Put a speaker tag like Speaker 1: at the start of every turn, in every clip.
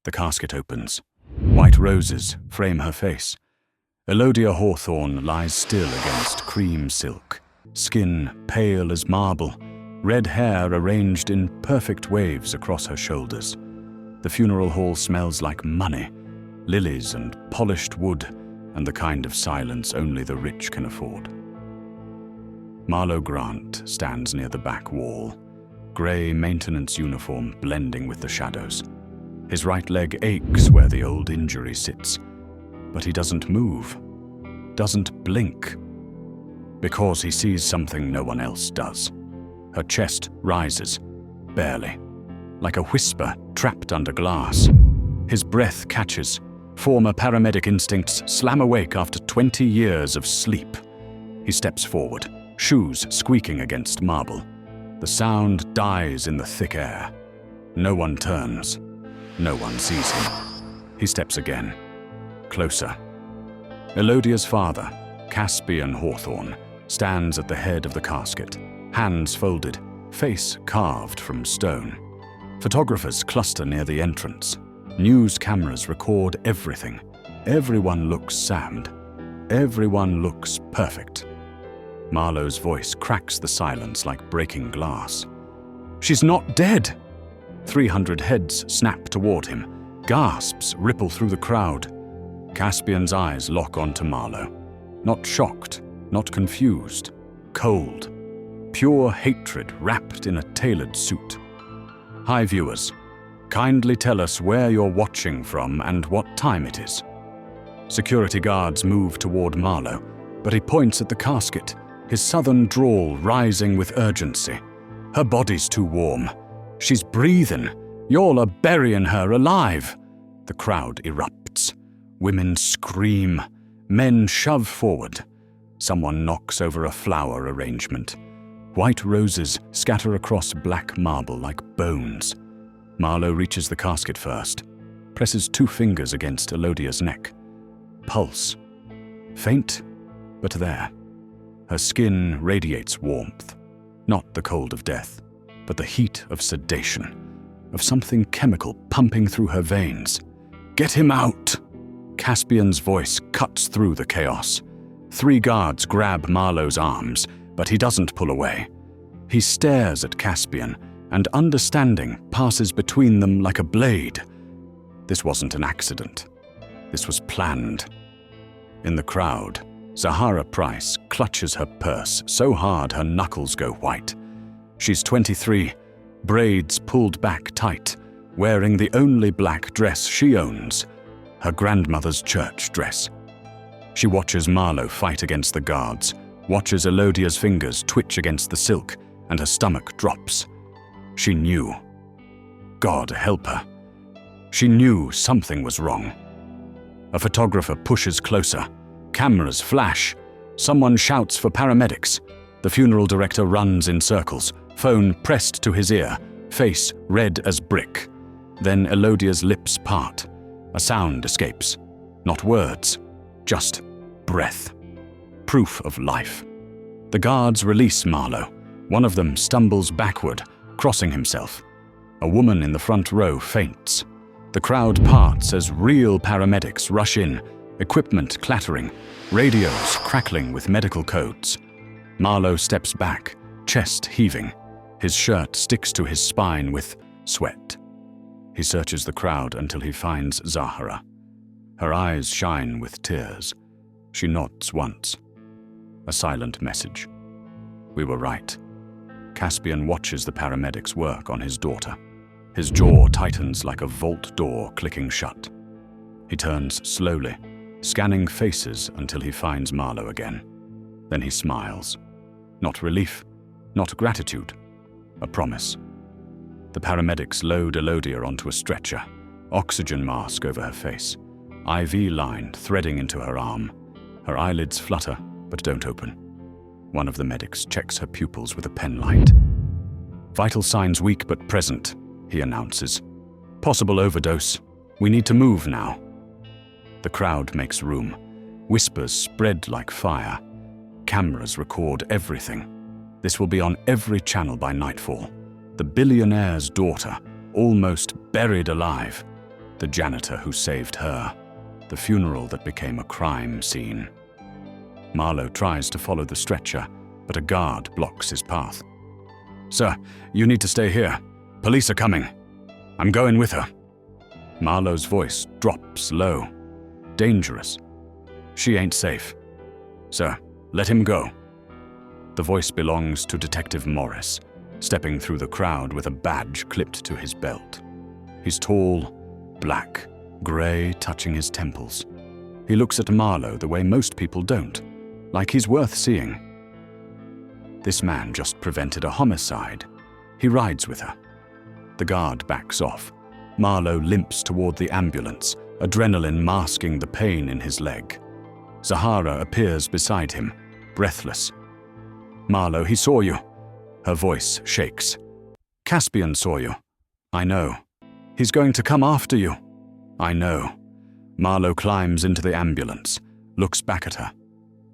Speaker 1: The casket opens. White roses frame her face. Elodia Hawthorne lies still against cream silk, skin pale as marble, red hair arranged in perfect waves across her shoulders. The funeral hall smells like money, lilies and polished wood, and the kind of silence only the rich can afford. Marlow Grant stands near the back wall, grey maintenance uniform blending with the shadows. His right leg aches where the old injury sits, but he doesn't move, doesn't blink, because he sees something no one else does. Her chest rises, barely, like a whisper trapped under glass. His breath catches. Former paramedic instincts slam awake after 20 years of sleep. He steps forward, shoes squeaking against marble. The sound dies in the thick air. No one turns. No one sees him. He steps again, closer. Elodia's father, Caspian Hawthorne, stands at the head of the casket, hands folded, face carved from stone. Photographers cluster near the entrance. News cameras record everything. Everyone looks sad. Everyone looks perfect. Marlow's voice cracks the silence like breaking glass. "She's not dead!" 300 heads snap toward him. Gasps ripple through the crowd. Caspian's eyes lock onto Marlow. Not shocked, not confused. Cold. Pure hatred wrapped in a tailored suit. "Hi, viewers. Kindly tell us where you're watching from and what time it is." Security guards move toward Marlow, but he points at the casket, his southern drawl rising with urgency. "Her body's too warm. She's breathing. Y'all are burying her alive." The crowd erupts. Women scream. Men shove forward. Someone knocks over a flower arrangement. White roses scatter across black marble like bones. Marlow reaches the casket first, presses 2 fingers against Elodia's neck. Pulse. Faint, but there. Her skin radiates warmth. Not the cold of death, but the heat of sedation, of something chemical pumping through her veins. "Get him out!" Caspian's voice cuts through the chaos. 3 guards grab Marlow's arms, but he doesn't pull away. He stares at Caspian, and understanding passes between them like a blade. This wasn't an accident. This was planned. In the crowd, Zahara Price clutches her purse so hard her knuckles go white. She's 23, braids pulled back tight, wearing the only black dress she owns, her grandmother's church dress. She watches Marlow fight against the guards, watches Elodia's fingers twitch against the silk, and her stomach drops. She knew. God help her. She knew something was wrong. A photographer pushes closer. Cameras flash. Someone shouts for paramedics. The funeral director runs in circles, phone pressed to his ear, face red as brick. Then Elodia's lips part. A sound escapes. Not words, just breath. Proof of life. The guards release Marlow. One of them stumbles backward, crossing himself. A woman in the front row faints. The crowd parts as real paramedics rush in, equipment clattering, radios crackling with medical codes. Marlow steps back, chest heaving. His shirt sticks to his spine with sweat. He searches the crowd until he finds Zahara. Her eyes shine with tears. She nods once. A silent message. We were right. Caspian watches the paramedics work on his daughter. His jaw tightens like a vault door clicking shut. He turns slowly, scanning faces until he finds Marlow again. Then he smiles. Not relief, not gratitude, a promise. The paramedics load Elodia onto a stretcher, oxygen mask over her face, IV line threading into her arm. Her eyelids flutter, but don't open. One of the medics checks her pupils with a pen light. "Vital signs weak but present," he announces. "Possible overdose. We need to move now." The crowd makes room. Whispers spread like fire. Cameras record everything. This will be on every channel by nightfall. The billionaire's daughter, almost buried alive. The janitor who saved her. The funeral that became a crime scene. Marlow tries to follow the stretcher, but a guard blocks his path. "Sir, you need to stay here. Police are coming. I'm going with her." Marlow's voice drops low. Dangerous. "She ain't safe. Sir, let him go." The voice belongs to Detective Morris, stepping through the crowd with a badge clipped to his belt. He's tall, black, grey touching his temples. He looks at Marlow the way most people don't, like he's worth seeing. This man just prevented a homicide. He rides with her. The guard backs off. Marlow limps toward the ambulance, adrenaline masking the pain in his leg. Zahara appears beside him, breathless. "Marlow, he saw you." Her voice shakes. "Caspian saw you." "I know." "He's going to come after you." "I know." Marlow climbs into the ambulance, looks back at her.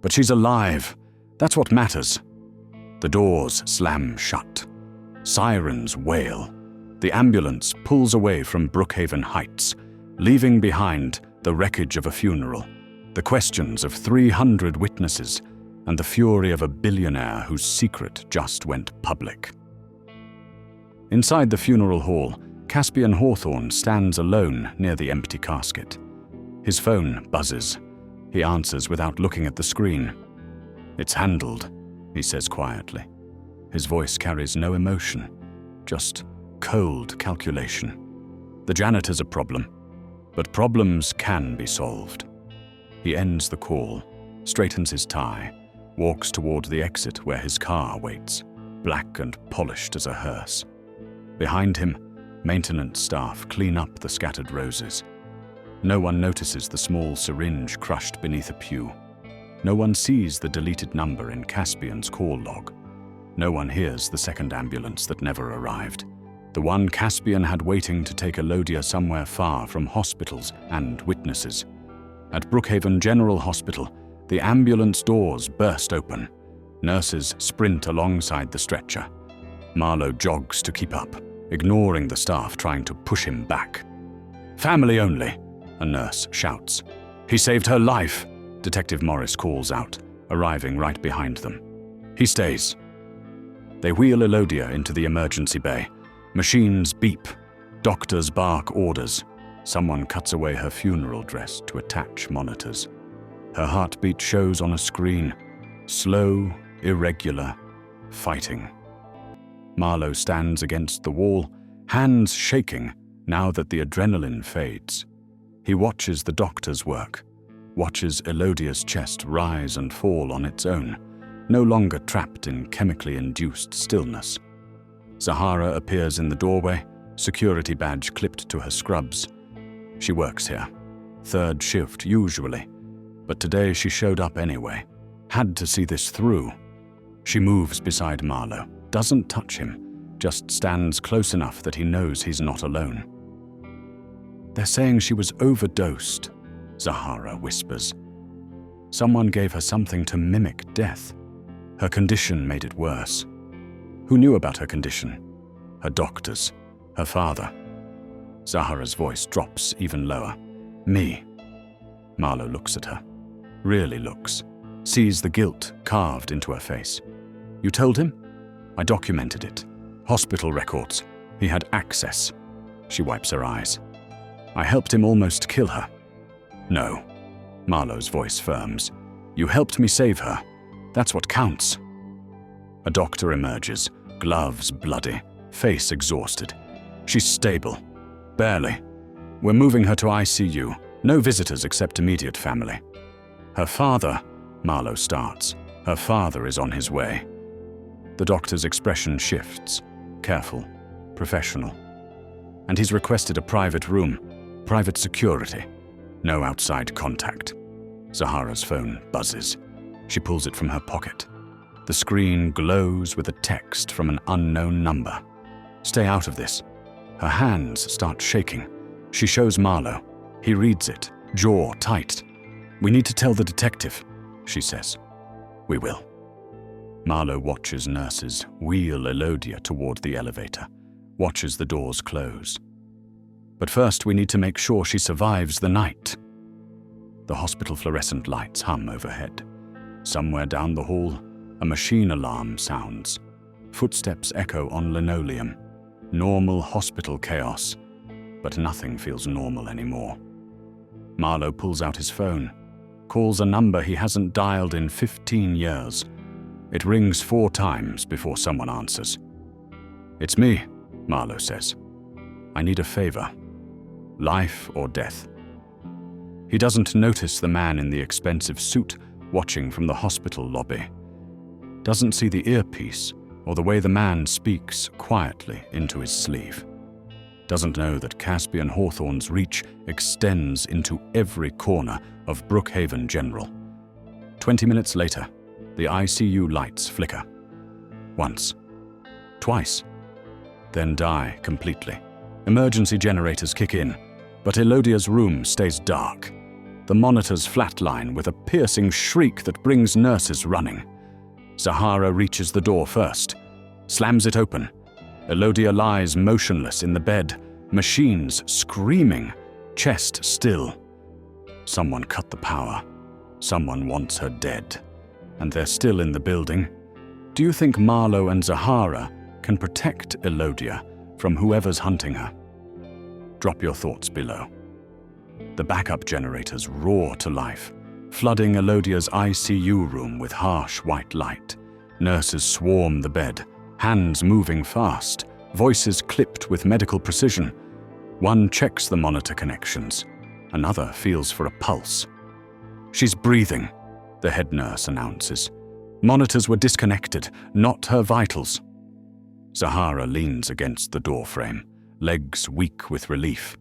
Speaker 1: "But she's alive. That's what matters." The doors slam shut. Sirens wail. The ambulance pulls away from Brookhaven Heights, leaving behind the wreckage of a funeral, the questions of 300 witnesses, and the fury of a billionaire whose secret just went public. Inside the funeral hall, Caspian Hawthorne stands alone near the empty casket. His phone buzzes. He answers without looking at the screen. "It's handled," he says quietly. His voice carries no emotion, just cold calculation. The janitor's a problem, but problems can be solved. He ends the call, straightens his tie, walks toward the exit where his car waits, black and polished as a hearse. Behind him, maintenance staff clean up the scattered roses. No one notices the small syringe crushed beneath a pew. No one sees the deleted number in Caspian's call log. No one hears the second ambulance that never arrived. The one Caspian had waiting to take Elodia somewhere far from hospitals and witnesses. At Brookhaven General Hospital, the ambulance doors burst open. Nurses sprint alongside the stretcher. Marlow jogs to keep up, ignoring the staff trying to push him back. "Family only," a nurse shouts. "He saved her life," Detective Morris calls out, arriving right behind them. He stays. They wheel Elodia into the emergency bay. Machines beep. Doctors bark orders. Someone cuts away her funeral dress to attach monitors. Her heartbeat shows on a screen. Slow, irregular, fighting. Marlow stands against the wall, hands shaking now that the adrenaline fades. He watches the doctor's work, watches Elodia's chest rise and fall on its own, no longer trapped in chemically induced stillness. Zahara appears in the doorway, security badge clipped to her scrubs. She works here, third shift usually, but today she showed up anyway, had to see this through. She moves beside Marlow, doesn't touch him, just stands close enough that he knows he's not alone. "They're saying she was overdosed," Zahara whispers. "Someone gave her something to mimic death. Her condition made it worse." Who knew about her condition? Her doctors, her father. Zahara's voice drops even lower. "Me." Marlow looks at her. Really looks. Sees the guilt carved into her face. "You told him?" "I documented it. Hospital records. He had access." She wipes her eyes. "I helped him almost kill her." "No." Marlow's voice firms. "You helped me save her. That's what counts." A doctor emerges, gloves bloody, face exhausted. She's stable. Barely. "We're moving her to ICU. No visitors except immediate family." "Her father," Marlow starts. "Her father is on his way." The doctor's expression shifts. Careful. Professional. "And he's requested a private room. Private security. No outside contact." Zahara's phone buzzes. She pulls it from her pocket. The screen glows with a text from an unknown number. "Stay out of this." Her hands start shaking. She shows Marlow. He reads it, jaw tight. "We need to tell the detective," she says. "We will." Marlow watches nurses wheel Elodia toward the elevator, watches the doors close. But first we need to make sure she survives the night. The hospital fluorescent lights hum overhead. Somewhere down the hall, a machine alarm sounds. Footsteps echo on linoleum. Normal hospital chaos, but nothing feels normal anymore. Marlow pulls out his phone, calls a number he hasn't dialed in 15 years. It rings 4 times before someone answers. "It's me," Marlow says. "I need a favor. Life or death." He doesn't notice the man in the expensive suit watching from the hospital lobby. Doesn't see the earpiece or the way the man speaks quietly into his sleeve. Doesn't know that Caspian Hawthorne's reach extends into every corner of Brookhaven General. 20 minutes later, the ICU lights flicker. Once. Twice. Then die completely. Emergency generators kick in, but Elodia's room stays dark. The monitors flatline with a piercing shriek that brings nurses running. Zahara reaches the door first, slams it open. Elodia lies motionless in the bed, machines screaming, chest still. Someone cut the power. Someone wants her dead. And they're still in the building. Do you think Marlow and Zahara can protect Elodia from whoever's hunting her? Drop your thoughts below. The backup generators roar to life, flooding Elodia's ICU room with harsh white light. Nurses swarm the bed, hands moving fast, voices clipped with medical precision. One checks the monitor connections. Another feels for a pulse. "She's breathing," the head nurse announces. "Monitors were disconnected, not her vitals." Zahara leans against the doorframe, legs weak with relief.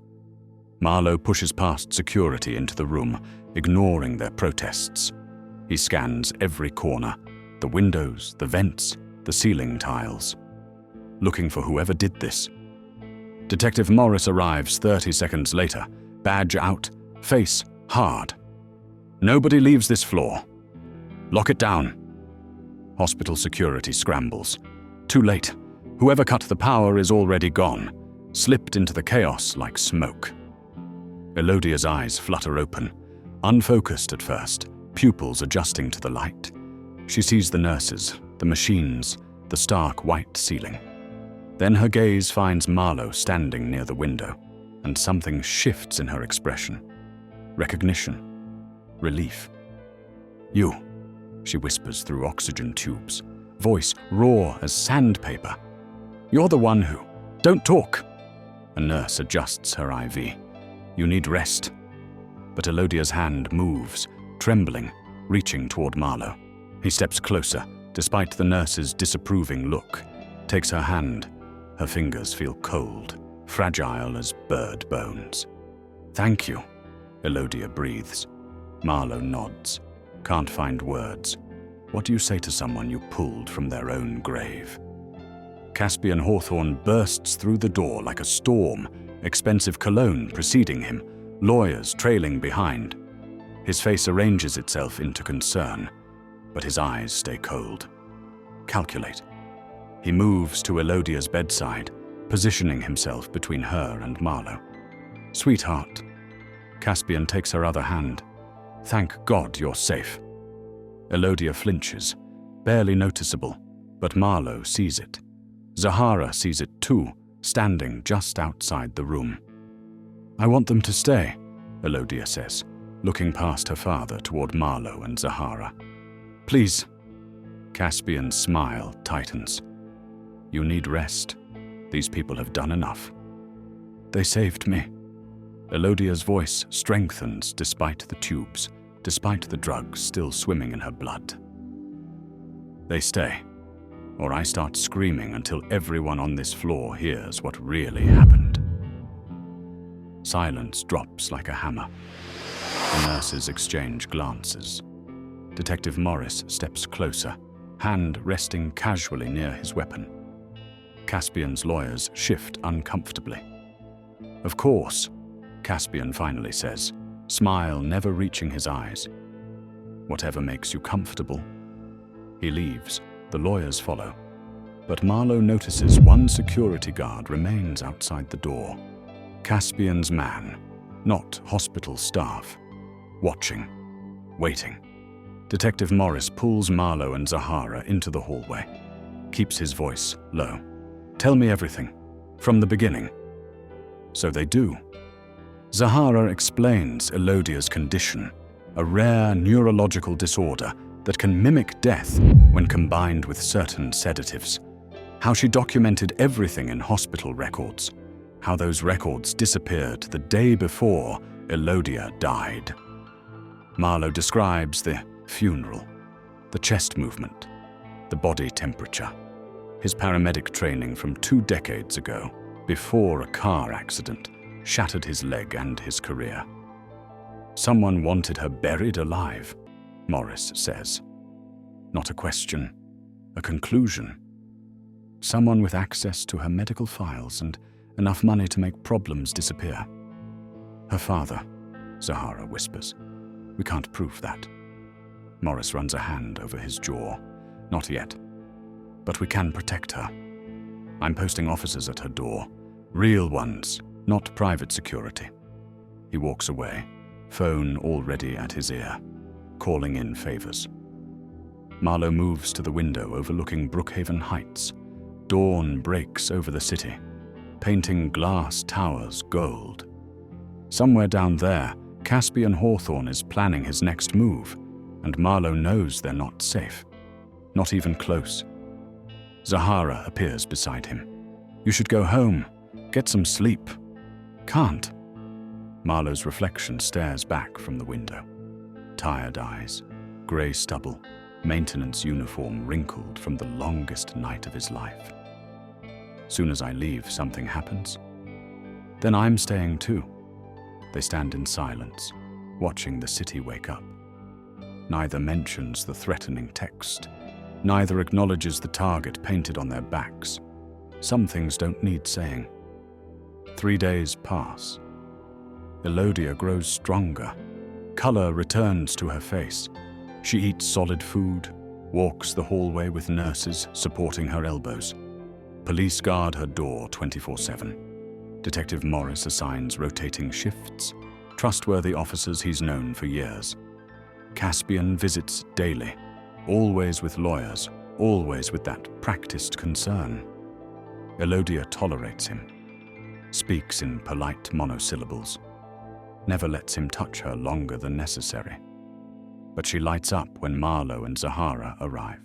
Speaker 1: Marlow pushes past security into the room, ignoring their protests. He scans every corner, the windows, the vents, the ceiling tiles, looking for whoever did this. Detective Morris arrives 30 seconds later, badge out, face hard. "Nobody leaves this floor. Lock it down." Hospital security scrambles. Too late. Whoever cut the power is already gone, slipped into the chaos like smoke. Elodia's eyes flutter open, unfocused at first, pupils adjusting to the light. She sees the nurses, the machines, the stark white ceiling. Then her gaze finds Marlow standing near the window, and something shifts in her expression. Recognition. Relief. "You," she whispers through oxygen tubes, voice raw as sandpaper. "You're the one who... Don't talk!" A nurse adjusts her IV. "You need rest." But Elodia's hand moves, trembling, reaching toward Marlow. He steps closer, despite the nurse's disapproving look, takes her hand. Her fingers feel cold, fragile as bird bones. "Thank you," Elodia breathes. Marlow nods, can't find words. What do you say to someone you pulled from their own grave? Caspian Hawthorne bursts through the door like a storm, expensive cologne preceding him, lawyers trailing behind. His face arranges itself into concern, but his eyes stay cold. Calculate. He moves to Elodia's bedside, positioning himself between her and Marlow. "Sweetheart." Caspian takes her other hand. "Thank God you're safe." Elodia flinches, barely noticeable, but Marlow sees it. Zahara sees it too, standing just outside the room. "I want them to stay," Elodia says, looking past her father toward Marlow and Zahara. "Please." Caspian's smile tightens. "You need rest. These people have done enough." "They saved me." Elodia's voice strengthens despite the tubes, despite the drugs still swimming in her blood. "They stay, or I start screaming until everyone on this floor hears what really happened." Silence drops like a hammer. The nurses exchange glances. Detective Morris steps closer, hand resting casually near his weapon. Caspian's lawyers shift uncomfortably. "Of course," Caspian finally says, smile never reaching his eyes. "Whatever makes you comfortable." He leaves. The lawyers follow. But Marlow notices one security guard remains outside the door. Caspian's man, not hospital staff. Watching, waiting. Detective Morris pulls Marlow and Zahara into the hallway, keeps his voice low. "Tell me everything, from the beginning." So they do. Zahara explains Elodia's condition, a rare neurological disorder that can mimic death when combined with certain sedatives. How she documented everything in hospital records, how those records disappeared the day before Elodia died. Marlow describes the funeral, the chest movement, the body temperature, his paramedic training from 2 decades ago, before a car accident shattered his leg and his career. Someone wanted her buried alive, Morris says. Not a question, a conclusion. Someone with access to her medical files and enough money to make problems disappear. Her father, Zahara whispers. We can't prove that. Morris runs a hand over his jaw. Not yet. But we can protect her. I'm posting officers at her door. Real ones, not private security. He walks away, phone already at his ear, calling in favors. Marlow moves to the window overlooking Brookhaven Heights. Dawn breaks over the city, painting glass towers gold. Somewhere down there, Caspian Hawthorne is planning his next move, and Marlow knows they're not safe. Not even close. Zahara appears beside him. You should go home. Get some sleep. Can't. Marlow's reflection stares back from the window. Tired eyes, grey stubble, maintenance uniform wrinkled from the longest night of his life. Soon as I leave, something happens. Then I'm staying too. They stand in silence, watching the city wake up. Neither mentions the threatening text. Neither acknowledges the target painted on their backs. Some things don't need saying. 3 days pass. Elodia grows stronger. Color returns to her face. She eats solid food, walks the hallway with nurses supporting her elbows. Police guard her door 24/7. Detective Morris assigns rotating shifts, trustworthy officers he's known for years. Caspian visits daily, always with lawyers, always with that practiced concern. Elodia tolerates him, speaks in polite monosyllables, never lets him touch her longer than necessary. But she lights up when Marlow and Zahara arrive,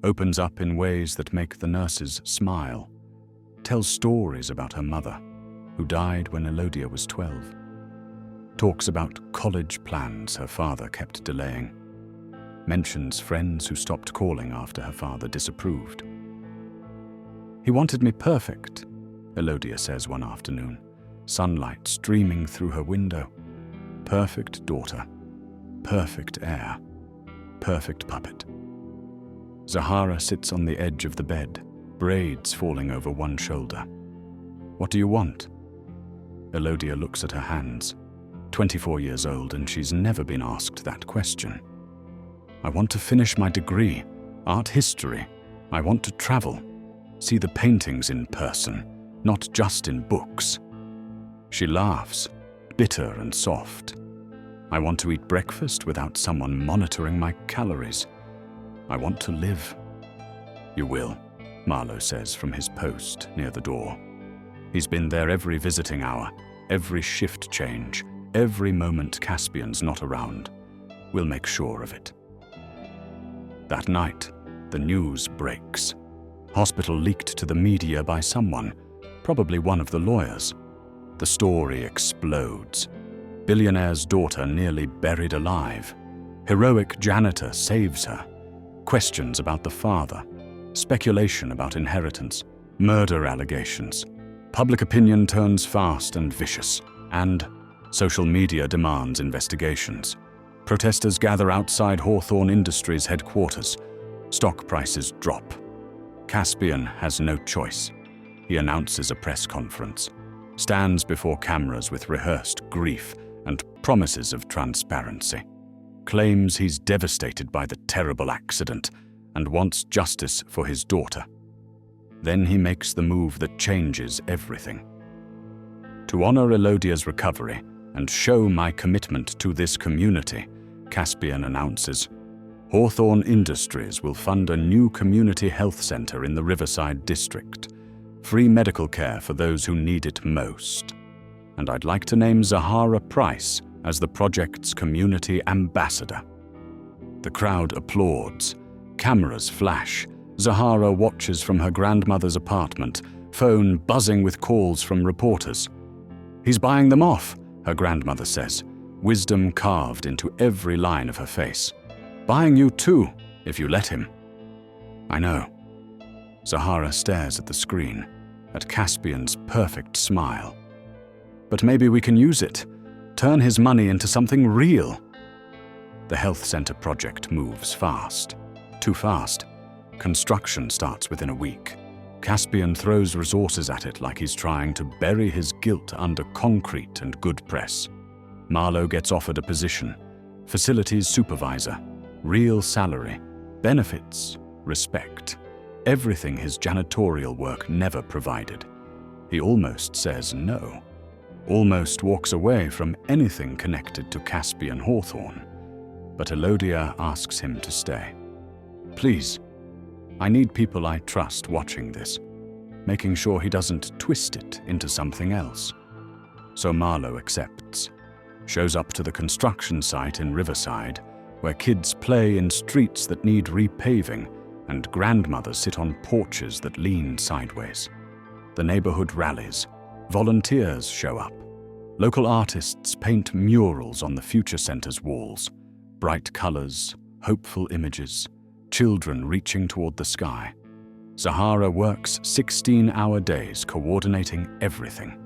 Speaker 1: opens up in ways that make the nurses smile, tells stories about her mother, who died when Elodia was 12, talks about college plans her father kept delaying, mentions friends who stopped calling after her father disapproved. He wanted me perfect, Elodia says one afternoon, sunlight streaming through her window. Perfect daughter, perfect heir, perfect puppet. Zahara sits on the edge of the bed, braids falling over one shoulder. What do you want? Elodia looks at her hands. 24 years old, and she's never been asked that question. I want to finish my degree, art history. I want to travel, see the paintings in person, not just in books. She laughs, bitter and soft. I want to eat breakfast without someone monitoring my calories. I want to live. You will, Marlow says from his post near the door. He's been there every visiting hour, every shift change, every moment Caspian's not around. We'll make sure of it. That night, the news breaks. Hospital leaked to the media by someone, probably one of the lawyers. The story explodes. Billionaire's daughter nearly buried alive. Heroic janitor saves her. Questions about the father. Speculation about inheritance. Murder allegations. Public opinion turns fast and vicious. And social media demands investigations. Protesters gather outside Hawthorne Industries headquarters. Stock prices drop. Caspian has no choice. He announces a press conference, stands before cameras with rehearsed grief and promises of transparency, claims he's devastated by the terrible accident and wants justice for his daughter. Then he makes the move that changes everything. To honor Elodia's recovery and show my commitment to this community, Caspian announces, Hawthorne Industries will fund a new community health center in the Riverside district. Free medical care for those who need it most. And I'd like to name Zahara Price as the project's community ambassador. The crowd applauds. Cameras flash. Zahara watches from her grandmother's apartment, phone buzzing with calls from reporters. "He's buying them off," her grandmother says, wisdom carved into every line of her face. "Buying you too, if you let him." "I know." Zahara stares at the screen, at Caspian's perfect smile. "But maybe we can use it, turn his money into something real." The health center project moves fast. Too fast. Construction starts within a week. Caspian throws resources at it like he's trying to bury his guilt under concrete and good press. Marlow gets offered a position, facilities supervisor, real salary, benefits, respect, everything his janitorial work never provided. He almost says no, almost walks away from anything connected to Caspian Hawthorne. But Elodia asks him to stay. "Please, I need people I trust watching this, making sure he doesn't twist it into something else." So Marlow accepts, shows up to the construction site in Riverside, where kids play in streets that need repaving and grandmothers sit on porches that lean sideways. The neighborhood rallies. Volunteers show up. Local artists paint murals on the Future Center's walls. Bright colors, hopeful images, children reaching toward the sky. Zahara works 16-hour days coordinating everything.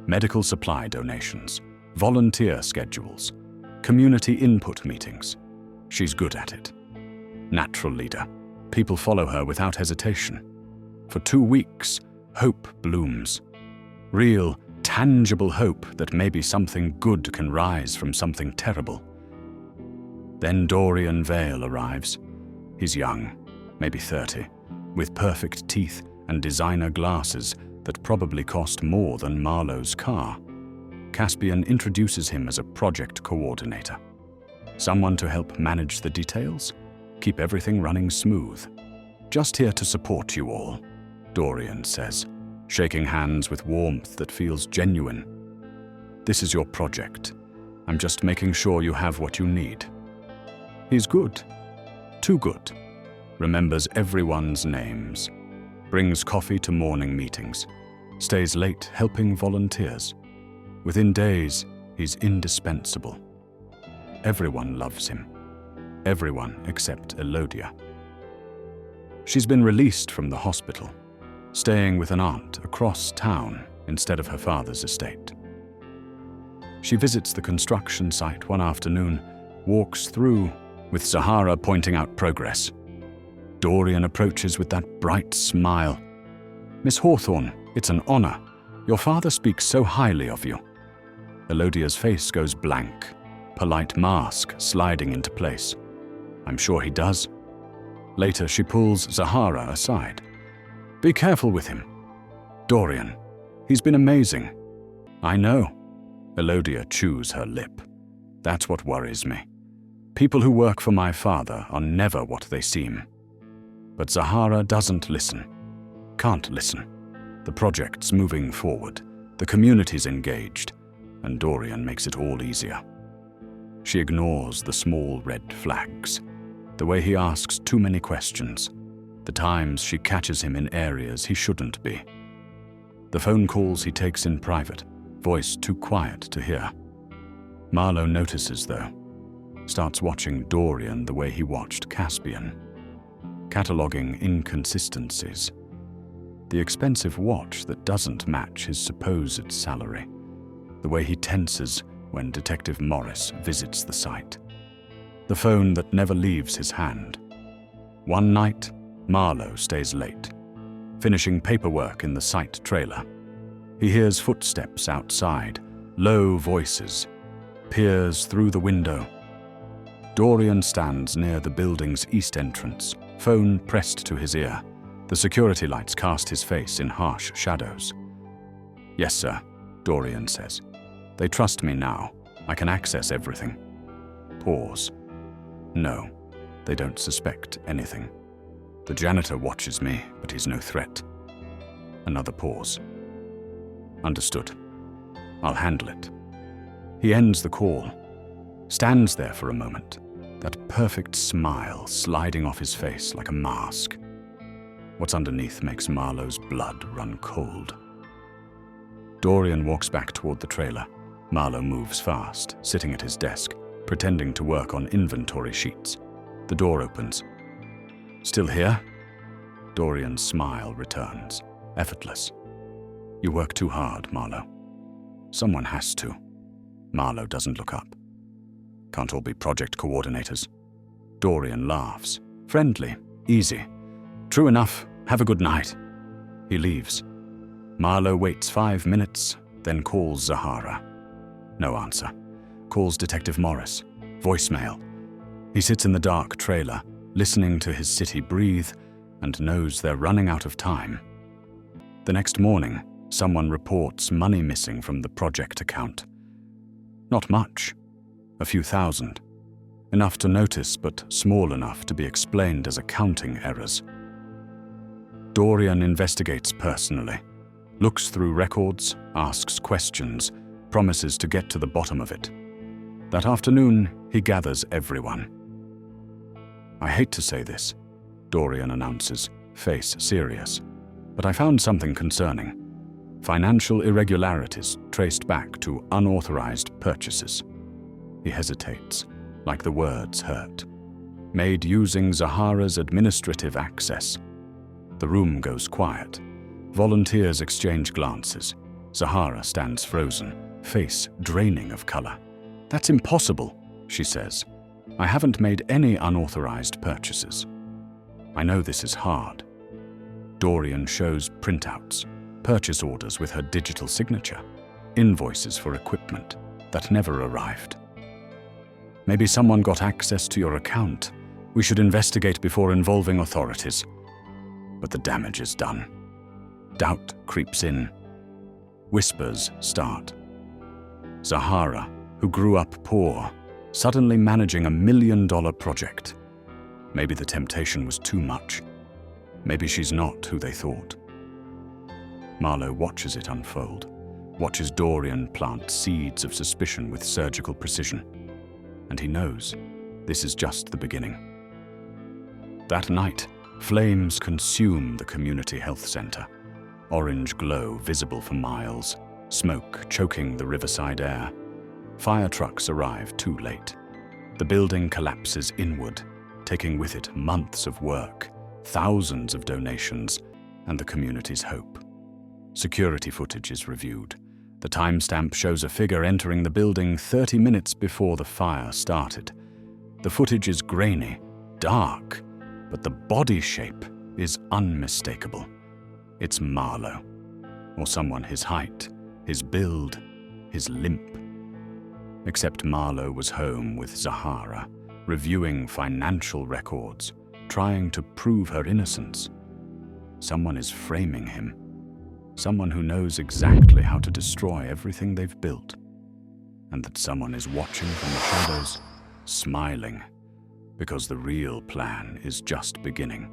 Speaker 1: Medical supply donations, volunteer schedules, community input meetings. She's good at it. Natural leader. People follow her without hesitation. For 2 weeks, hope blooms. Real, tangible hope that maybe something good can rise from something terrible. Then Dorian Vale arrives. He's young, maybe 30, with perfect teeth and designer glasses that probably cost more than Marlow's car. Caspian introduces him as a project coordinator. Someone to help manage the details, keep everything running smooth. "Just here to support you all," Dorian says, shaking hands with warmth that feels genuine. "This is your project. I'm just making sure you have what you need." He's good. Too good. Remembers everyone's names. Brings coffee to morning meetings. Stays late helping volunteers. Within days, he's indispensable. Everyone loves him. Everyone except Elodia. She's been released from the hospital, staying with an aunt across town instead of her father's estate. She visits the construction site one afternoon, walks through, with Zahara pointing out progress. Dorian approaches with that bright smile. "Miss Hawthorne, it's an honor. Your father speaks so highly of you." Elodia's face goes blank, polite mask sliding into place. "I'm sure he does." Later, she pulls Zahara aside. "Be careful with him. Dorian, he's been amazing." "I know." Elodia chews her lip. "That's what worries me. People who work for my father are never what they seem." But Zahara doesn't listen. Can't listen. The project's moving forward. The community's engaged. And Dorian makes it all easier. She ignores the small red flags. The way he asks too many questions. The times she catches him in areas he shouldn't be. The phone calls he takes in private, voice too quiet to hear. Marlow notices, though. Starts watching Dorian the way he watched Caspian. Cataloguing inconsistencies. The expensive watch that doesn't match his supposed salary. The way he tenses when Detective Morris visits the site. The phone that never leaves his hand. One night, Marlow stays late, finishing paperwork in the site trailer. He hears footsteps outside, low voices, peers through the window. Dorian stands near the building's east entrance, phone pressed to his ear. The security lights cast his face in harsh shadows. "Yes, sir," Dorian says. They trust me now. I can access everything. Pause. No, they don't suspect anything. The janitor watches me, but he's no threat. Another pause. Understood. I'll handle it. He ends the call, stands there for a moment, that perfect smile sliding off his face like a mask. What's underneath makes Marlow's blood run cold. Dorian walks back toward the trailer. Marlow moves fast, sitting at his desk, pretending to work on inventory sheets. The door opens. Still here? Dorian's smile returns, effortless. You work too hard, Marlow. Someone has to. Marlow doesn't look up. Can't all be project coordinators. Dorian laughs. Friendly, easy. True enough, have a good night. He leaves. Marlow waits 5 minutes, then calls Zahara. No answer. Calls Detective Morris. Voicemail. He sits in the dark trailer, listening to his city breathe, and knows they're running out of time. The next morning, someone reports money missing from the project account. Not much. A few thousand. Enough to notice, but small enough to be explained as accounting errors. Dorian investigates personally, looks through records, asks questions, promises to get to the bottom of it. That afternoon, he gathers everyone. I hate to say this, Dorian announces, face serious, but I found something concerning. Financial irregularities traced back to unauthorized purchases. He hesitates, like the words hurt. Made using Zahara's administrative access. The room goes quiet. Volunteers exchange glances. Zahara stands frozen, face draining of color. That's impossible, she says. I haven't made any unauthorized purchases. I know this is hard. Dorian shows printouts, purchase orders with her digital signature, invoices for equipment that never arrived. Maybe someone got access to your account. We should investigate before involving authorities. But the damage is done. Doubt creeps in. Whispers start. Zahara, who grew up poor, suddenly managing $1 million project. Maybe the temptation was too much. Maybe she's not who they thought. Marlow watches it unfold, watches Dorian plant seeds of suspicion with surgical precision. And he knows this is just the beginning. That night, flames consume the community health center. Orange glow visible for miles, smoke choking the riverside air. Fire trucks arrive too late. The building collapses inward, taking with it months of work, thousands of donations, and the community's hope. Security footage is reviewed. The timestamp shows a figure entering the building 30 minutes before the fire started. The footage is grainy, dark, but the body shape is unmistakable. It's Marlow, or someone his height, his build, his limp. Except Marlow was home with Zahara, reviewing financial records, trying to prove her innocence. Someone is framing him. Someone who knows exactly how to destroy everything they've built. And that someone is watching from the shadows, smiling, because the real plan is just beginning.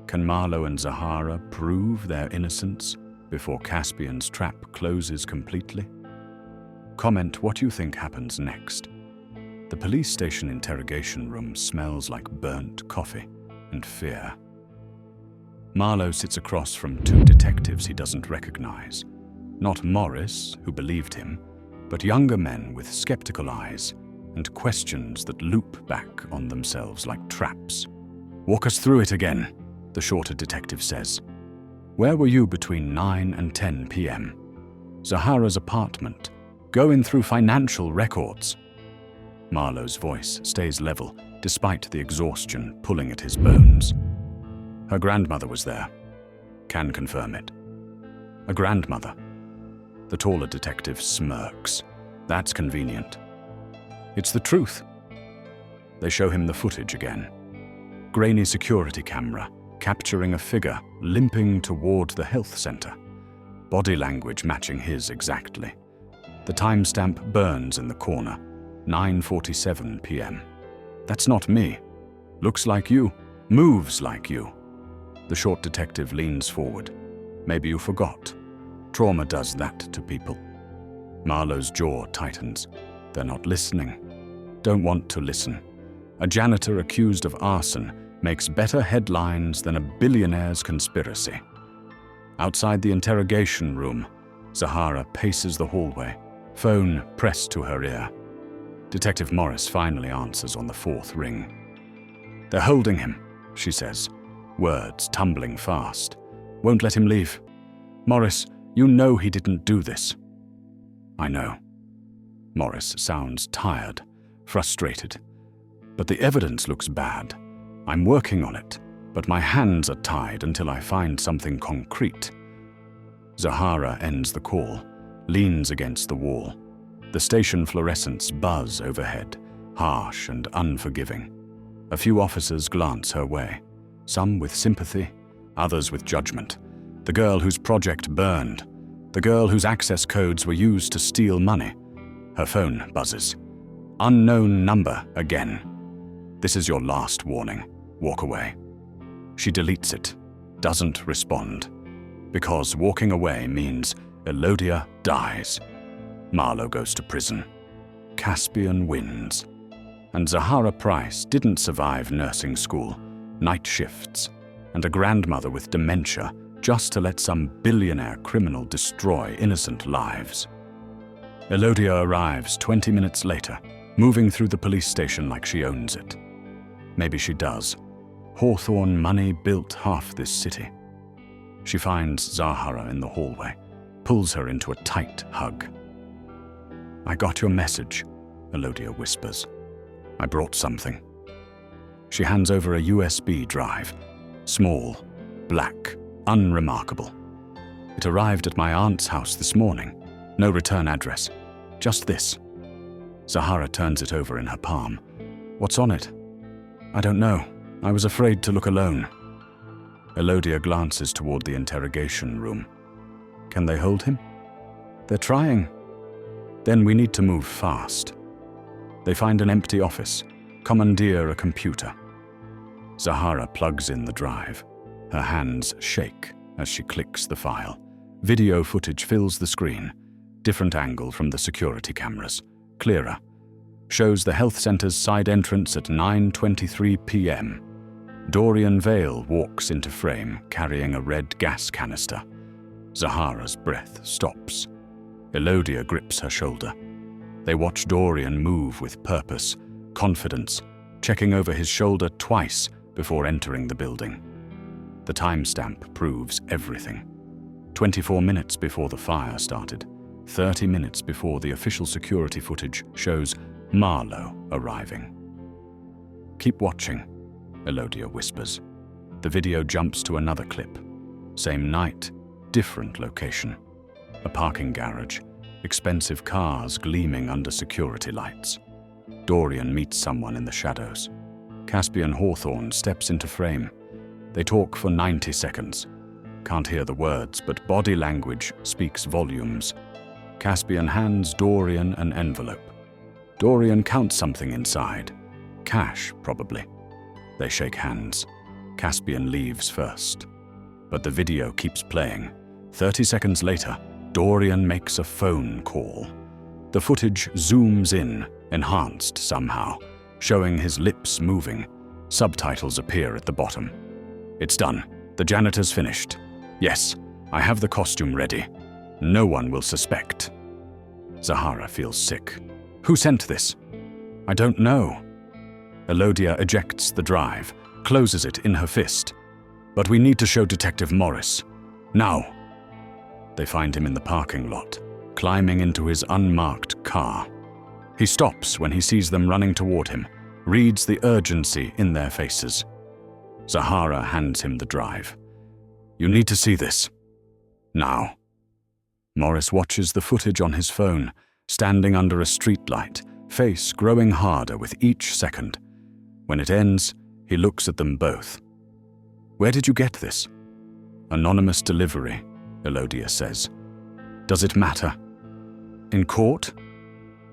Speaker 1: Can Marlow and Zahara prove their innocence before Caspian's trap closes completely? Comment what you think happens next. The police station interrogation room smells like burnt coffee and fear. Marlow sits across from 2 detectives he doesn't recognize. Not Morris, who believed him, but younger men with skeptical eyes and questions that loop back on themselves like traps. Walk us through it again, the shorter detective says. Where were you between 9 and 10 p.m.? Zahara's apartment. Going through financial records. Marlow's voice stays level, despite the exhaustion pulling at his bones. Her grandmother was there. Can confirm it. A grandmother. The taller detective smirks. That's convenient. It's the truth. They show him the footage again. Grainy security camera, capturing a figure limping toward the health center. body language matching his exactly. The timestamp burns in the corner, 9:47 p.m. That's not me. Looks like you. Moves like you. The short detective leans forward. Maybe you forgot. Trauma does that to people. Marlow's jaw tightens. They're not listening. Don't want to listen. A janitor accused of arson makes better headlines than a billionaire's conspiracy. Outside the interrogation room, Zahara paces the hallway, phone pressed to her ear. Detective Morris finally answers on the fourth ring. They're holding him, she says, words tumbling fast. Won't let him leave. Morris, you know he didn't do this. I know. Morris sounds tired, frustrated. But the evidence looks bad. I'm working on it, but my hands are tied until I find something concrete. Zahara ends the call, leans against the wall. The station fluorescents buzz overhead, harsh and unforgiving. A few officers glance her way, some with sympathy, others with judgment. The girl whose project burned, the girl whose access codes were used to steal money. Her phone buzzes. Unknown number again. This is your last warning. Walk away. She deletes it, doesn't respond. Because walking away means Elodia dies. Marlow goes to prison. Caspian wins. And Zahara Price didn't survive nursing school, night shifts, and a grandmother with dementia just to let some billionaire criminal destroy innocent lives. Elodia arrives 20 minutes later, moving through the police station like she owns it. Maybe she does. Hawthorne money built half this city. She finds Zahara in the hallway, pulls her into a tight hug. I got your message, Elodia whispers. I brought something. She hands over a USB drive, small, black, unremarkable. It arrived at my aunt's house this morning. No return address. Just this. Zahara turns it over in her palm. What's on it? I don't know. I was afraid to look alone. Elodia glances toward the interrogation room. Can they hold him? They're trying. Then we need to move fast. They find an empty office, commandeer a computer. Zahara plugs in the drive. Her hands shake as she clicks the file. Video footage fills the screen. Different angle from the security cameras. Clearer. Shows the health center's side entrance at 9:23 p.m. Dorian Vale walks into frame, carrying a red gas canister. Zahara's breath stops. Elodia grips her shoulder. They watch Dorian move with purpose, confidence, checking over his shoulder twice before entering the building. The timestamp proves everything. 24 minutes before the fire started, 30 minutes before the official security footage shows Marlow arriving. Keep watching, Elodia whispers. The video jumps to another clip. Same night, different location. A parking garage, expensive cars gleaming under security lights. Dorian meets someone in the shadows. Caspian Hawthorne steps into frame. They talk for 90 seconds. Can't hear the words, but body language speaks volumes. Caspian hands Dorian an envelope. Dorian counts something inside. Cash, probably. They shake hands. Caspian leaves first. But the video keeps playing. 30 seconds later, Dorian makes a phone call. The footage zooms in, enhanced somehow, showing his lips moving. Subtitles appear at the bottom. It's done. The janitor's finished. Yes, I have the costume ready. No one will suspect. Zahara feels sick. Who sent this? I don't know. Elodia ejects the drive, closes it in her fist. But we need to show Detective Morris. Now. They find him in the parking lot, climbing into his unmarked car. He stops when he sees them running toward him, reads the urgency in their faces. Zahara hands him the drive. You need to see this. Now. Morris watches the footage on his phone, standing under a streetlight, face growing harder with each second. When it ends, he looks at them both. Where did you get this? Anonymous delivery, Elodia says. Does it matter? In court?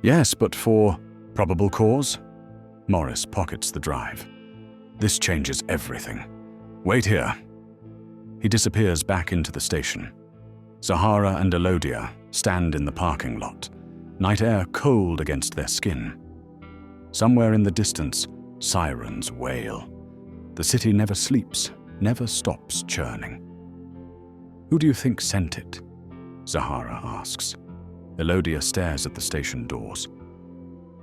Speaker 1: Yes, but for probable cause? Morris pockets the drive. This changes everything. Wait here. He disappears back into the station. Zahara and Elodia stand in the parking lot, night air cold against their skin. Somewhere in the distance, sirens wail. The city never sleeps, never stops churning. Who do you think sent it? Zahara asks. Elodia stares at the station doors.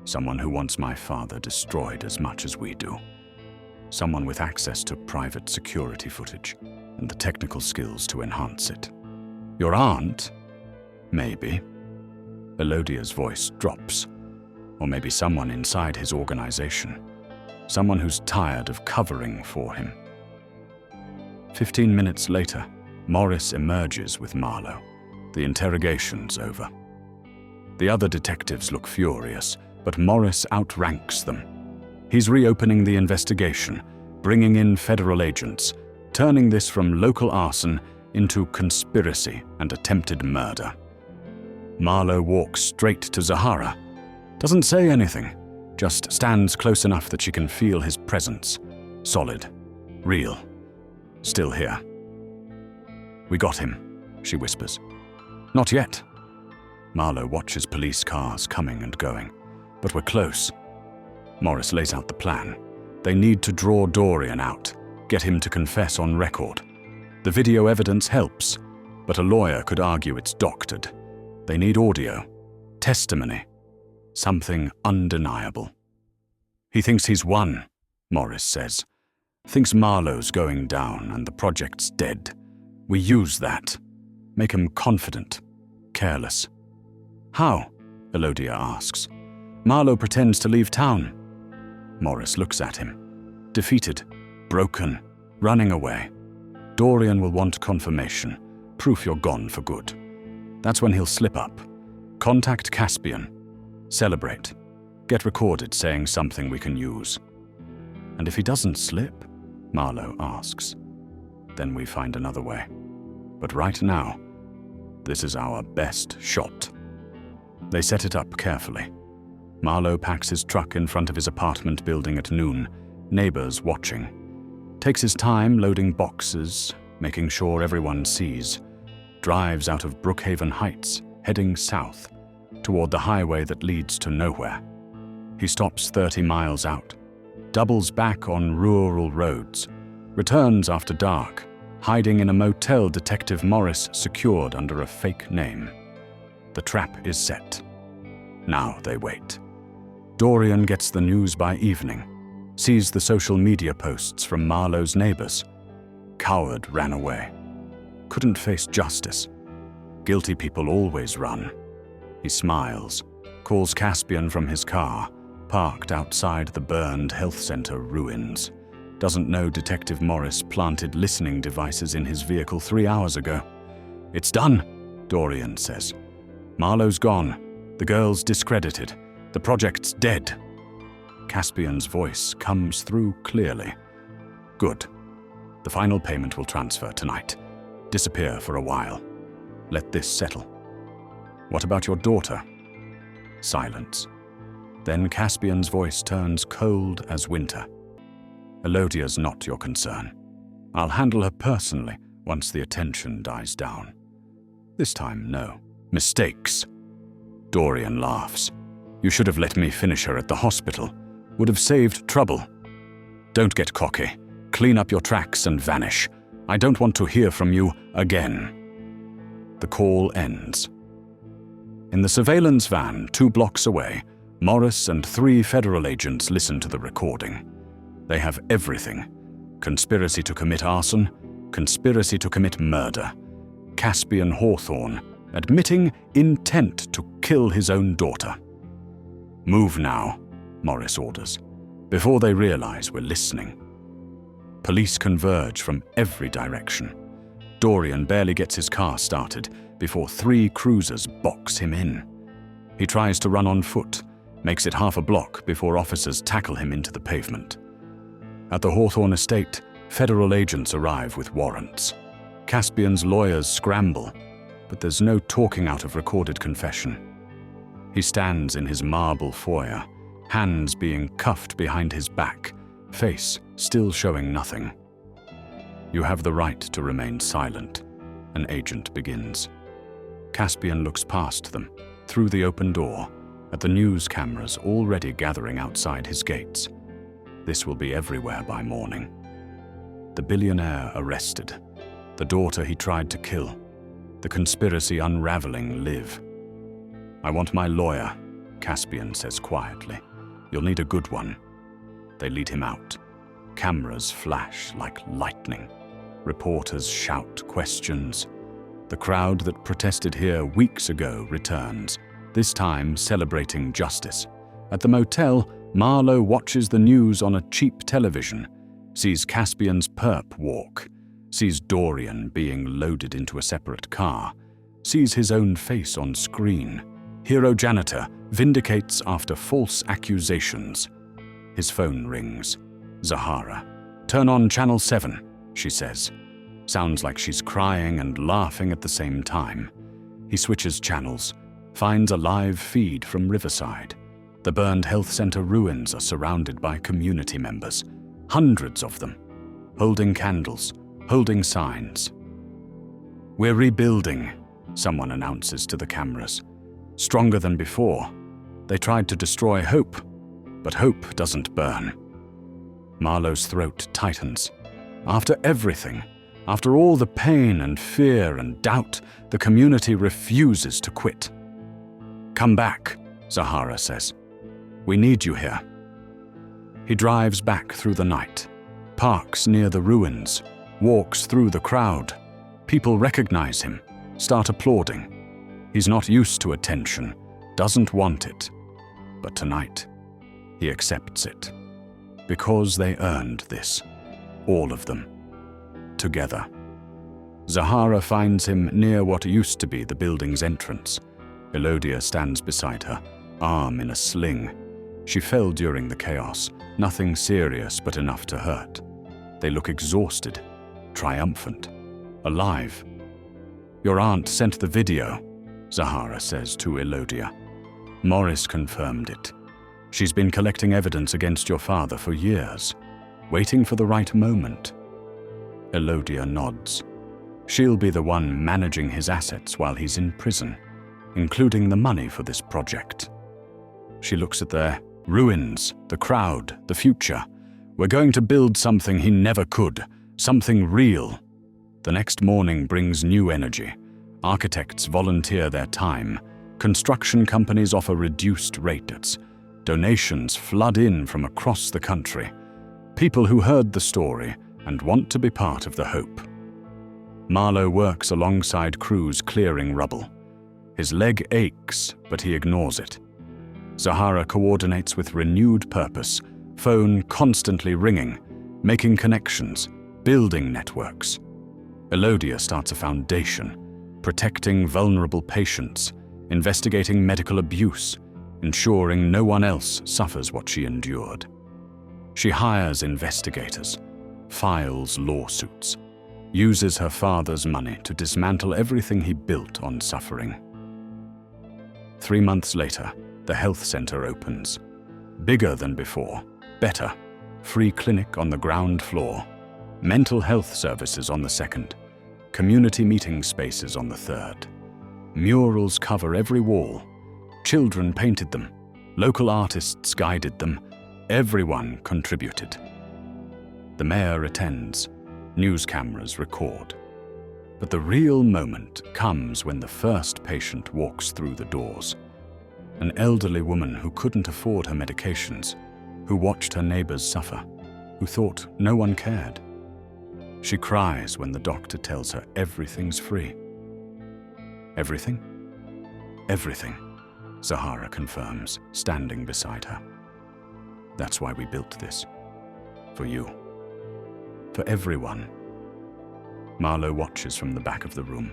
Speaker 1: Someone who wants my father destroyed as much as we do. Someone with access to private security footage and the technical skills to enhance it. Your aunt? Maybe. Elodia's voice drops. Or maybe someone inside his organization. Someone who's tired of covering for him. 15 minutes later, Morris emerges with Marlow. The interrogation's over. The other detectives look furious, but Morris outranks them. He's reopening the investigation, bringing in federal agents, turning this from local arson into conspiracy and attempted murder. Marlow walks straight to Zahara. Doesn't say anything, just stands close enough that she can feel his presence. Solid, real, still here. We got him, she whispers. Not yet. Marlow watches police cars coming and going, but we're close. Morris lays out the plan. They need to draw Dorian out, get him to confess on record. The video evidence helps, but a lawyer could argue it's doctored. They need audio, testimony, something undeniable. He thinks he's won, Morris says. Thinks Marlow's going down and the project's dead. We use that. Make him confident, careless. How? Elodia asks. Marlow pretends to leave town. Morris looks at him. Defeated, broken, running away. Dorian will want confirmation, proof you're gone for good. That's when he'll slip up. Contact Caspian. Celebrate. Get recorded saying something we can use. And if he doesn't slip, Marlow asks, then we find another way. But right now, this is our best shot. They set it up carefully. Marlow packs his truck in front of his apartment building at noon, neighbors watching. Takes his time loading boxes, making sure everyone sees. Drives out of Brookhaven Heights, heading south, toward the highway that leads to nowhere. He stops 30 miles out, doubles back on rural roads, returns after dark, hiding in a motel Detective Morris secured under a fake name. The trap is set. Now they wait. Dorian gets the news by evening, sees the social media posts from Marlow's neighbors. Coward ran away. Couldn't face justice. Guilty people always run. He smiles, calls Caspian from his car, parked outside the burned health center ruins. Doesn't know Detective Morris planted listening devices in his vehicle 3 hours ago. It's done, Dorian says. Marlow's gone. The girl's discredited. The project's dead. Caspian's voice comes through clearly. Good. The final payment will transfer tonight. Disappear for a while. Let this settle. What about your daughter? Silence. Then Caspian's voice turns cold as winter. Elodia's not your concern. I'll handle her personally once the attention dies down. This time, no. Mistakes. Dorian laughs. You should have let me finish her at the hospital. Would have saved trouble. Don't get cocky. Clean up your tracks and vanish. I don't want to hear from you again. The call ends. In the surveillance van 2 blocks away, Morris and 3 federal agents listen to the recording. They have everything. Conspiracy to commit arson, conspiracy to commit murder. Caspian Hawthorne admitting intent to kill his own daughter. Move now, Morris orders, before they realize we're listening. Police converge from every direction. Dorian barely gets his car started before 3 cruisers box him in. He tries to run on foot, makes it half a block before officers tackle him into the pavement. At the Hawthorne estate, federal agents arrive with warrants. Caspian's lawyers scramble. but there's no talking out of recorded confession. He stands in his marble foyer, hands being cuffed behind his back, face still showing nothing. "You have the right to remain silent," an agent begins. Caspian looks past them, through the open door, at the news cameras already gathering outside his gates. This will be everywhere by morning. The billionaire arrested, the daughter he tried to kill, the conspiracy unraveling live. "I want my lawyer," Caspian says quietly. "You'll need a good one." They lead him out. Cameras flash like lightning. Reporters shout questions. The crowd that protested here weeks ago returns, this time celebrating justice. At the motel, Marlow watches the news on a cheap television, sees Caspian's perp walk, sees Dorian being loaded into a separate car, sees his own face on screen. Hero Janitor vindicates after false accusations. His phone rings. Zahara. "Turn on Channel 7, she says. Sounds like she's crying and laughing at the same time. He switches channels, finds a live feed from Riverside. The burned health center ruins are surrounded by community members, hundreds of them, holding candles, holding signs. "We're rebuilding," someone announces to the cameras. "Stronger than before. They tried to destroy hope, but hope doesn't burn." Marlow's throat tightens. After everything, after all the pain and fear and doubt, the community refuses to quit. "Come back," Zahara says. "We need you here." He drives back through the night, parks near the ruins, walks through the crowd. People recognize him, start applauding. He's not used to attention, doesn't want it. But tonight, he accepts it. Because they earned this, all of them, together. Zahara finds him near what used to be the building's entrance. Elodia stands beside her, arm in a sling. She fell during the chaos, nothing serious but enough to hurt. They look exhausted, triumphant, alive. "Your aunt sent the video," Zahara says to Elodia. "Morris confirmed it. She's been collecting evidence against your father for years, waiting for the right moment." Elodia nods. She'll be the one managing his assets while he's in prison, including the money for this project. She looks at the ruins, the crowd, the future. "We're going to build something he never could, something real." The next morning brings new energy. Architects volunteer their time. Construction companies offer reduced rates. Donations flood in from across the country. People who heard the story and want to be part of the hope. Marlow works alongside crews clearing rubble. His leg aches, but he ignores it. Zahara coordinates with renewed purpose, phone constantly ringing, making connections, building networks. Elodia starts a foundation, protecting vulnerable patients, investigating medical abuse, ensuring no one else suffers what she endured. She hires investigators, files lawsuits, uses her father's money to dismantle everything he built on suffering. 3 months later, the health center opens. Bigger than before, better. Free clinic on the ground floor, mental health services on the second, community meeting spaces on the third. Murals cover every wall. Children painted them. Local artists guided them. Everyone contributed. The mayor attends. News cameras record. But the real moment comes when the first patient walks through the doors. An elderly woman who couldn't afford her medications, who watched her neighbors suffer, who thought no one cared. She cries when the doctor tells her everything's free. Everything? Everything, Zahara confirms, standing beside her. That's why we built this. For you. For everyone. Marlow watches from the back of the room,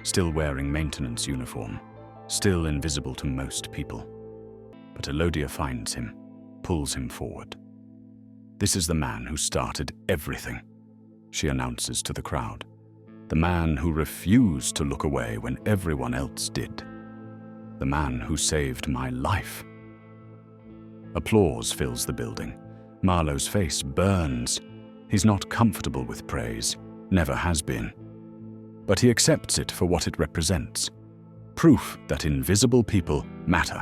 Speaker 1: still wearing maintenance uniform, still invisible to most people. But Elodia finds him, pulls him forward. This is the man who started everything, she announces to the crowd. The man who refused to look away when everyone else did. The man who saved my life. Applause fills the building. Marlow's face burns. He's not comfortable with praise, never has been. But he accepts it for what it represents. Proof that invisible people matter.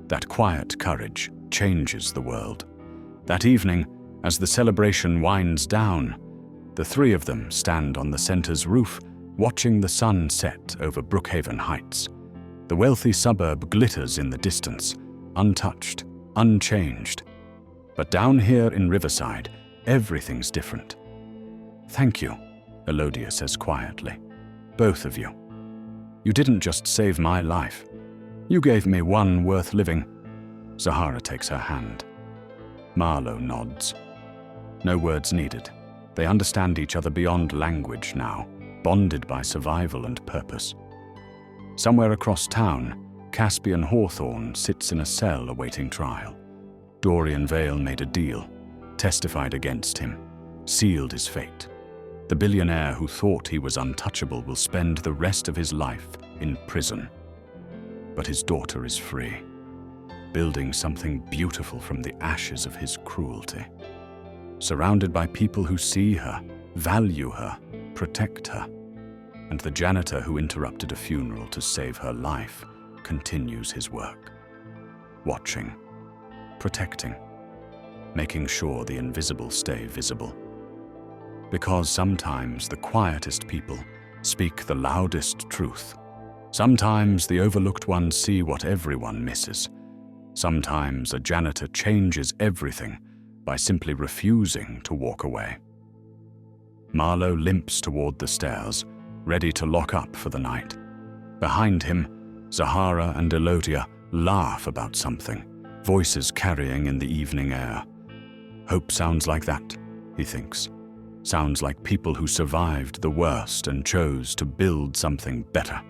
Speaker 1: That quiet courage changes the world. That evening, as the celebration winds down, the three of them stand on the center's roof, watching the sun set over Brookhaven Heights. The wealthy suburb glitters in the distance, untouched, unchanged. But down here in Riverside, everything's different. "Thank you," Elodia says quietly. "Both of you. You didn't just save my life. You gave me one worth living." Zahara takes her hand. Marlow nods. No words needed. They understand each other beyond language now, bonded by survival and purpose. Somewhere across town, Caspian Hawthorne sits in a cell awaiting trial. Dorian Vale made a deal, testified against him, sealed his fate. The billionaire who thought he was untouchable will spend the rest of his life in prison. But his daughter is free, building something beautiful from the ashes of his cruelty. Surrounded by people who see her, value her, protect her. And the janitor who interrupted a funeral to save her life continues his work. Watching, protecting, making sure the invisible stay visible. Because sometimes the quietest people speak the loudest truth. Sometimes the overlooked ones see what everyone misses. Sometimes a janitor changes everything by simply refusing to walk away. Marlow limps toward the stairs, ready to lock up for the night. Behind him, Zahara and Elodia laugh about something, voices carrying in the evening air. Hope sounds like that, he thinks. Sounds like people who survived the worst and chose to build something better.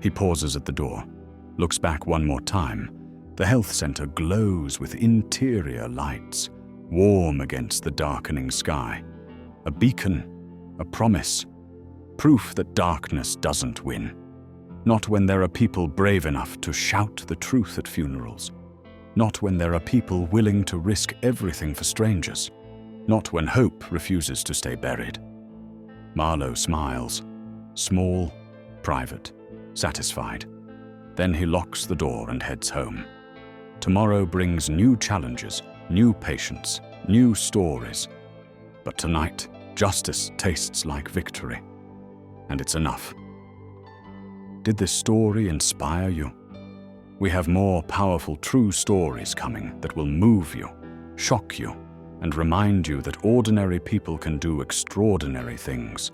Speaker 1: He pauses at the door, looks back one more time. The health center glows with interior lights, warm against the darkening sky. A beacon, a promise, proof that darkness doesn't win. Not when there are people brave enough to shout the truth at funerals. Not when there are people willing to risk everything for strangers. Not when hope refuses to stay buried. Marlow smiles, small, private, satisfied. Then he locks the door and heads home. Tomorrow brings new challenges, new patience, new stories. But tonight, justice tastes like victory. And it's enough. Did this story inspire you? We have more powerful true stories coming that will move you, shock you, and remind you that ordinary people can do extraordinary things.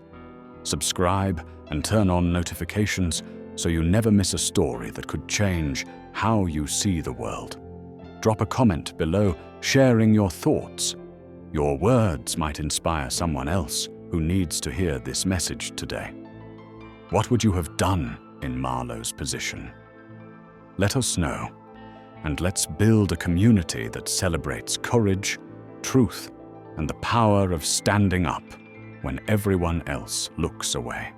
Speaker 1: Subscribe and turn on notifications so you never miss a story that could change how you see the world. Drop a comment below sharing your thoughts. Your words might inspire someone else who needs to hear this message today. What would you have done in Marlow's position? Let us know, and let's build a community that celebrates courage, truth, and the power of standing up when everyone else looks away.